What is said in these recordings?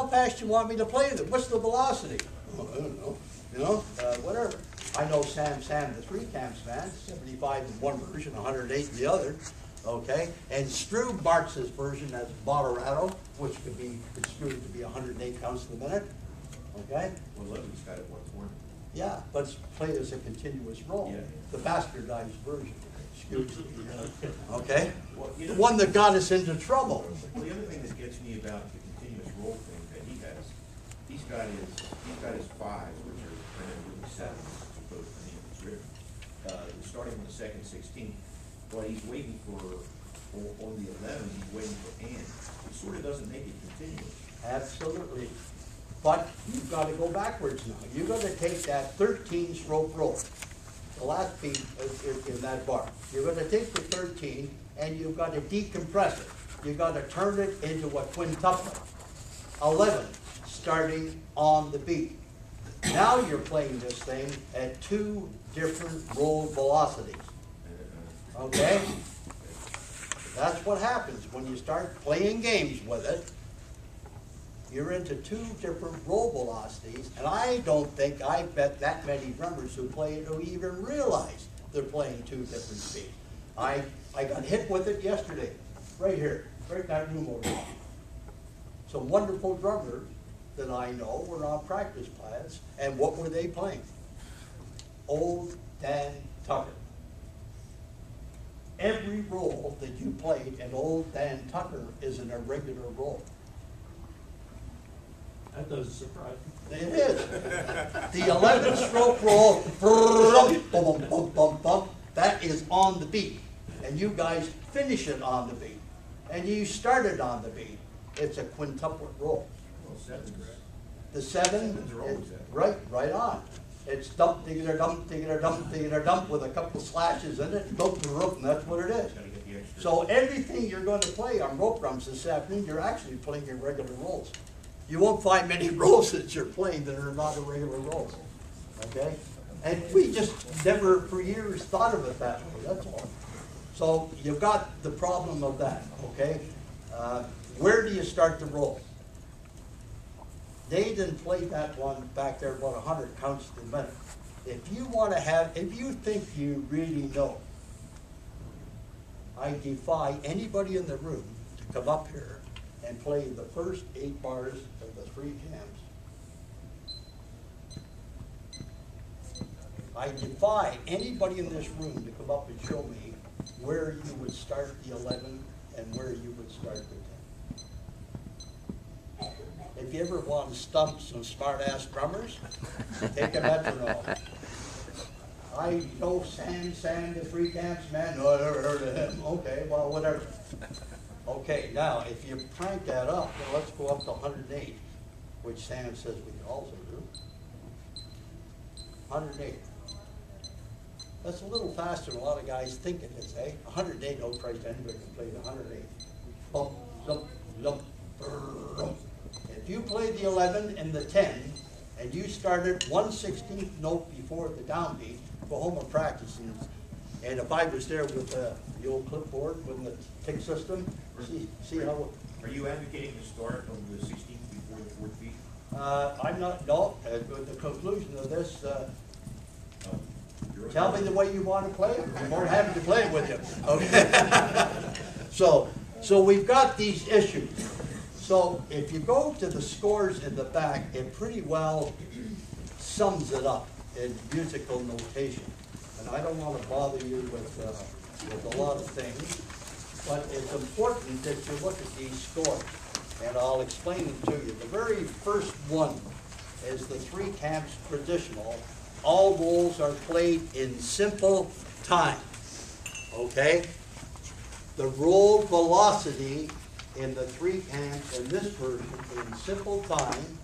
how fast you want me to play them? What's the velocity? Oh, I don't know. You know, whatever. I know Sam, the three camps man, 75 in one version, 108 in the other. Okay, and Strube marks his version as Moderado, which could be construed to be 108 counts to the minute. Okay. Well, Levy's got it 120. Yeah, but it's played as a continuous roll. Yeah. The bastardized version. Excuse me. Okay. Well, the one that got us into trouble. Well, the other thing that gets me about the continuous roll thing that he has, he's got his fives, which are printed with the sevens, as opposed to the written. Starting on the second 16th, what he's waiting for on the 11, he's waiting for and. It sort of doesn't make it continuous. Absolutely. But you've got to go backwards now. You've got to take that 13 stroke roll, the last beat in that bar. You're going to take the 13 and you've got to decompress it. You've got to turn it into a quintuplet. 11, starting on the beat. Now you're playing this thing at two different roll velocities. Okay? That's what happens when you start playing games with it. You're into two different roll velocities, and I bet that many drummers who play it don't even realize they're playing two different speeds. I got hit with it yesterday, right here, right in that room over there. Some wonderful drummers that I know were on practice pads, and what were they playing? Old Dan Tucker. Every roll that you played in Old Dan Tucker is an irregular roll. That doesn't surprise me. It is. The 11 stroke roll, bum, bum, bum, bum, that is on the beat. And you guys finish it on the beat. And you started on the beat. It's a quintuplet roll. Well, sevens. The sevens are always right on. It's dump, digger, dump, digger, dump, digger, dump with a couple slashes in it, dump the rope, and that's what it is. So everything you're going to play on rope drums this afternoon, you're actually playing irregular rolls. You won't find many rolls that you're playing that are not irregular rolls. Okay? And we just never for years thought of it that way, that's all. So you've got the problem of that, okay? Where do you start the roll? Dayton played that one back there about 100 counts per minute. If you want to have, if you think you really know, I defy anybody in the room to come up here and play the first 8 bars of the 3 cams. I defy anybody in this room to come up and show me where you would start the 11 and where you would start the 10. If you ever want to stump some smart-ass drummers, take a metronome. I know Sam, the 3 camps man. No, I never heard of him. Okay, well, whatever. Okay, now, if you crank that up, then let's go up to 108, which Sam says we can also do. 108. That's a little faster than a lot of guys think it is, eh? 108, oh Christ, anybody can play the 108. Bump, lump, lump, lump. If you play the 11 and the 10, and you started 1/16th note before the downbeat, go home and practice. And if I was there with the old clipboard with the tick system, see how. Are you advocating to start on the 16th before the 4th beat? I'm not. No. The conclusion of this. Tell me the way you want to play it. I'm more than happy to play it with you. Okay. So we've got these issues. So if you go to the scores in the back, it pretty well sums it up in musical notation. And I don't want to bother you with a lot of things, but it's important that you look at these scores. And I'll explain them to you. The very first one is the 3 camps traditional. All rolls are played in simple time. Okay? The roll velocity in the 3 camps in this version in simple time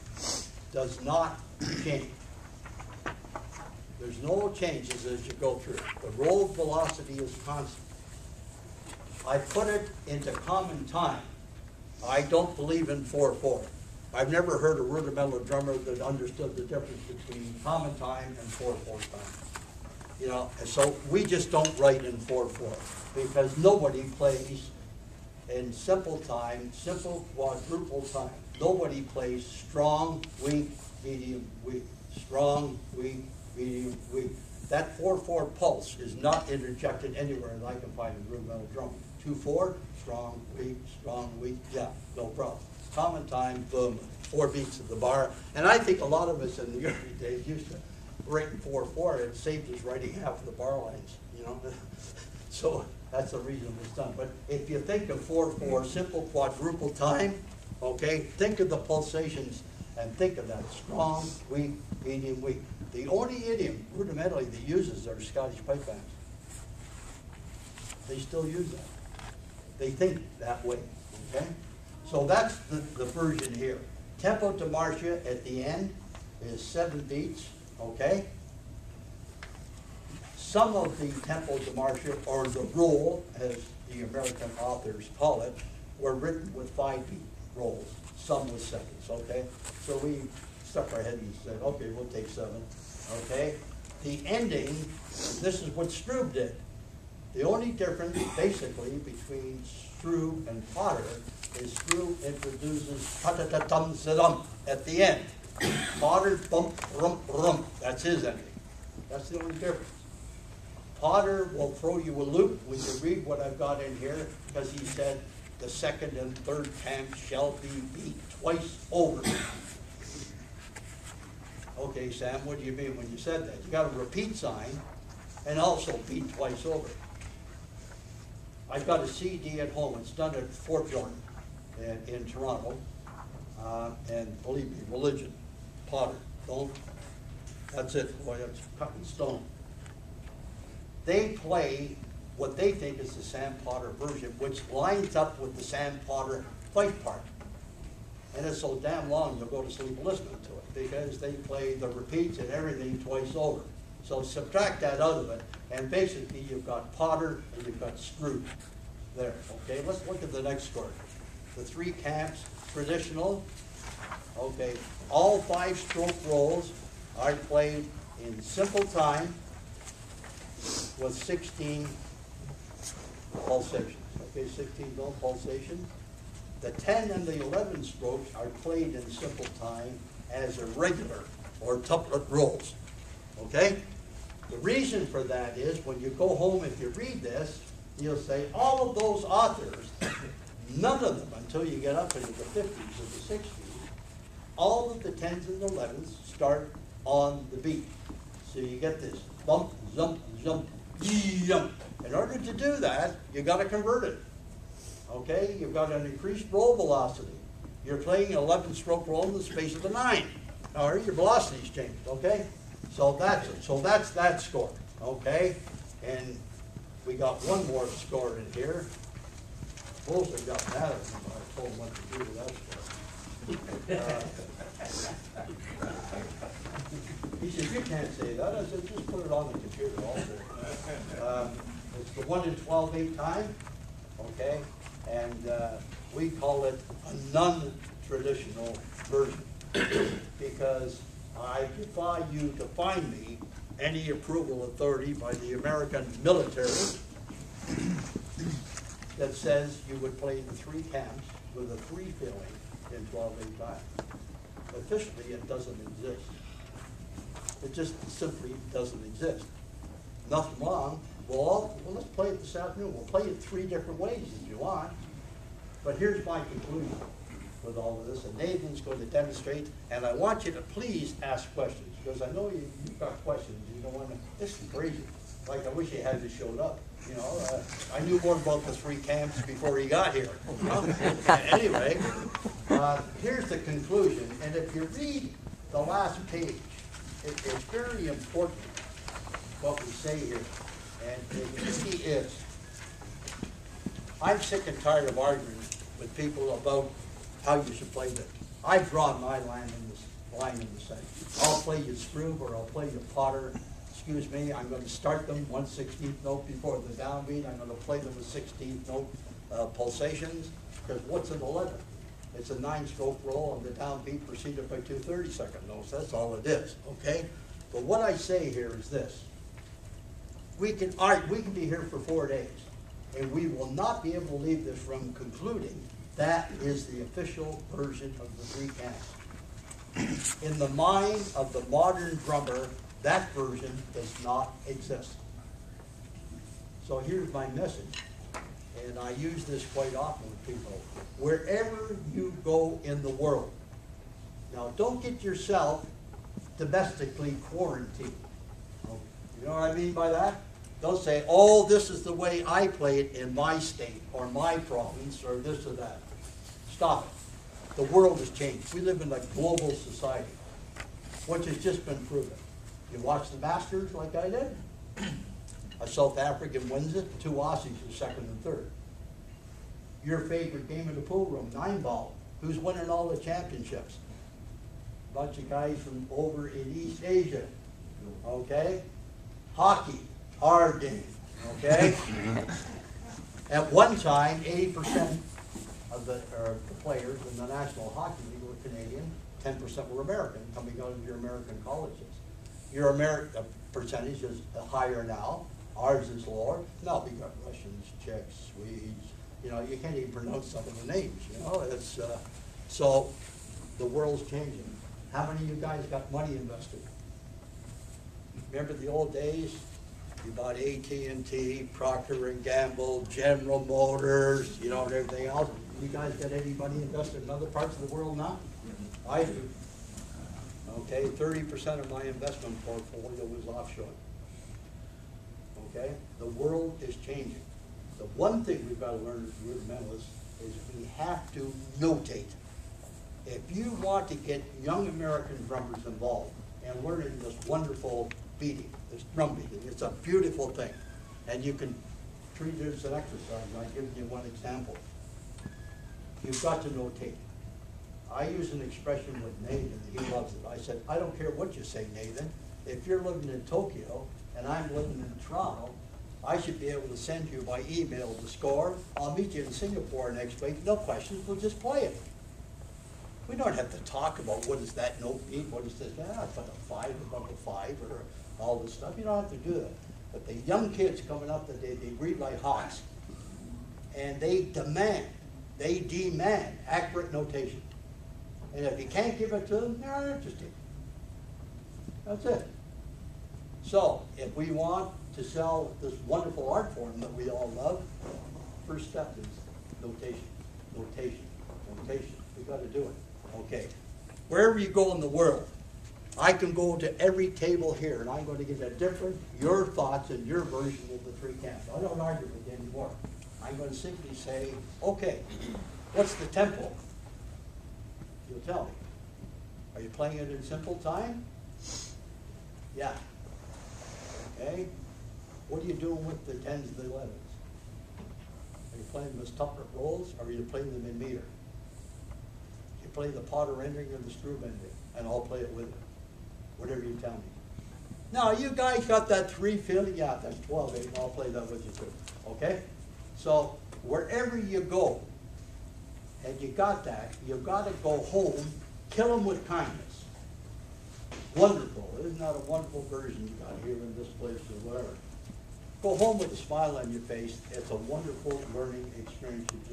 does not change. There's no changes as you go through. The roll velocity is constant. I put it into common time. I don't believe in 4/4. I've never heard a rudimental drummer that understood the difference between common time and 4/4 time. And so we just don't write in 4/4 because nobody plays in simple time, simple quadruple time. Nobody plays strong, weak, medium, weak. Strong, weak, medium, weak. That 4/4 pulse is not interjected anywhere that I can find in groove metal drumming. 2/4, strong, weak, yeah, no problem. Common time, boom, 4 beats of the bar. And I think a lot of us in the early days used to break 4/4. It saved us writing half of the bar lines, you know. So that's the reason it was done. But if you think of 4/4, simple quadruple time, okay, think of the pulsations and think of that strong, weak, medium, weak. The only idiom rudimentally that uses are Scottish pipe bands. They still use that. They think that way, okay? So that's the version here. Tempo to marcia at the end is 7 beats, okay? Some of the tempo to marcia, or the roll, as the American authors call it, were written with 5-beat rolls, some with 7s, okay? So we stuck our head and said, okay, we'll take 7, okay? The ending, this is what Stroob did. The only difference, basically, between Stroob and Potter is Stroob introduces ta-ta-ta-tum-sa-dum at the end. Potter, bump, rump, rump. That's his ending. That's the only difference. Potter will throw you a loop when you read what I've got in here, because he said the second and third camp shall be beat twice over. Okay, Sam, what do you mean when you said that? You got a repeat sign and also beat twice over. I've got a CD at home. It's done at Fort Jordan in Toronto. And believe me, religion, Potter, don't. That's it, boy, that's cut in stone. They play what they think is the Sam Potter version, which lines up with the Sam Potter fight part. And it's so damn long, you'll go to sleep listening to it, because they play the repeats and everything twice over. So subtract that out of it, and basically you've got Potter and you've got Stroob there. Okay, let's look at the next score. The 3 camps, traditional. Okay, all 5-stroke rolls are played in simple time with 16 pulsations. Okay, 16 no pulsations. The 10 and the 11 strokes are played in simple time as irregular or tuplet rolls. Okay? The reason for that is when you go home, if you read this, you'll say all of those authors, none of them until you get up into the 50s or the 60s, all of the 10s and 11s start on the beat. So you get this bump, zump, jump, yump. In order to do that, you've got to convert it. Okay? You've got an increased roll velocity. You're playing an 11-stroke roll in the space of the 9. Or your velocity's changed, okay? So that's it. So that's that score, okay? And we got one more score in here. Bulls have got mad at me when I told them what to do with that score. He said, you can't say that. I said, just put it on the computer also. It's the 1 in 12/8 time, okay? And we call it a non-traditional version because I defy you to find me any approval authority by the American military that says you would play the 3 camps with a 3 filling in 12/8 time. Officially, it doesn't exist. It just simply doesn't exist. Nothing wrong. Well, let's play it this afternoon. We'll play it 3 different ways if you want. But here's my conclusion with all of this, and Nathan's going to demonstrate, and I want you to please ask questions, because I know you've got questions. You don't want to, this is crazy. Like, I wish he hadn't showed up. You know, I knew more about the 3 camps before he got here. Anyway, here's the conclusion, and if you read the last page, it's very important what we say here, and it really is. I'm sick and tired of arguing with people about how you should play this. I've drawn my line in the sand. I'll play you Stroob or I'll play you Potter. Excuse me, I'm going to start them 1/16th note before the downbeat. I'm going to play them with 16th note pulsations, because what's an 11? It's a 9-stroke roll and the downbeat preceded by 2 30-second notes. That's all it is, okay? But what I say here is this. We can be here for 4 days. and we will not be able to leave this room concluding that is the official version of the three camps. In the mind of the modern drummer, that version does not exist. So here's my message, and I use this quite often with people. Wherever you go in the world, now don't get yourself domestically quarantined. You know what I mean by that? Don't say, oh, this is the way I play it in my state or my province or this or that. Stop it. The world has changed. We live in a global society, which has just been proven. You watch the Masters like I did. A South African wins it, 2 Aussies are second and third. Your favorite game in the pool room, 9-ball. Who's winning all the championships? Bunch of guys from over in East Asia. Okay? Hockey, hard game. Okay? At one time, 80% of the players in the National Hockey League were Canadian, 10% were American, coming out of your American colleges. Your American percentage is higher now. Ours is lower. Now we got Russians, Czechs, Swedes. You know, you can't even pronounce some of the names. You know, it's so the world's changing. How many of you guys got money invested? Remember the old days? You bought AT&T, Procter & Gamble, General Motors, you know, and everything else. You guys got any money invested in other parts of the world now? I do. Okay, 30% of my investment portfolio was offshore. Okay, the world is changing. The one thing we've got to learn as rudimentalists is we have to notate. If you want to get young American drummers involved and learning this wonderful beating, this drum beating, it's a beautiful thing. And you can treat it as an exercise. I'll give you one example. You've got to notate. I use an expression with Nathan, he loves it. I said, I don't care what you say, Nathan. If you're living in Tokyo and I'm living in Toronto, I should be able to send you by email the score. I'll meet you in Singapore next week. No questions, we'll just play it. We don't have to talk about what does that note mean, what is this, above a 5, above a 5, or all this stuff. You don't have to do that. But the young kids coming up today, they read like hawks. And they demand accurate notation. And if you can't give it to them, they're not interested. That's it. So, if we want to sell this wonderful art form that we all love, first step is notation, notation, notation. We've got to do it. Okay. Wherever you go in the world, I can go to every table here, and I'm going to give your thoughts and your version of the three camps. I don't argue with you anymore. I'm going to simply say, okay, what's the tempo? You'll tell me. Are you playing it in simple time? Yeah. Okay. What are you doing with the 10s and the 11s? Are you playing them as tuppet rolls, or are you playing them in meter? You play the Potter ending or the Strub ending, and I'll play it with it. Whatever you tell me. Now, you guys got that 3 feeling? Yeah, that's 12/8. I'll play that with you too. Okay? So, wherever you go, and you got that, you've got to go home, kill them with kindness. Wonderful. Isn't that a wonderful version you got here in this place or whatever? Go home with a smile on your face. It's a wonderful learning experience you just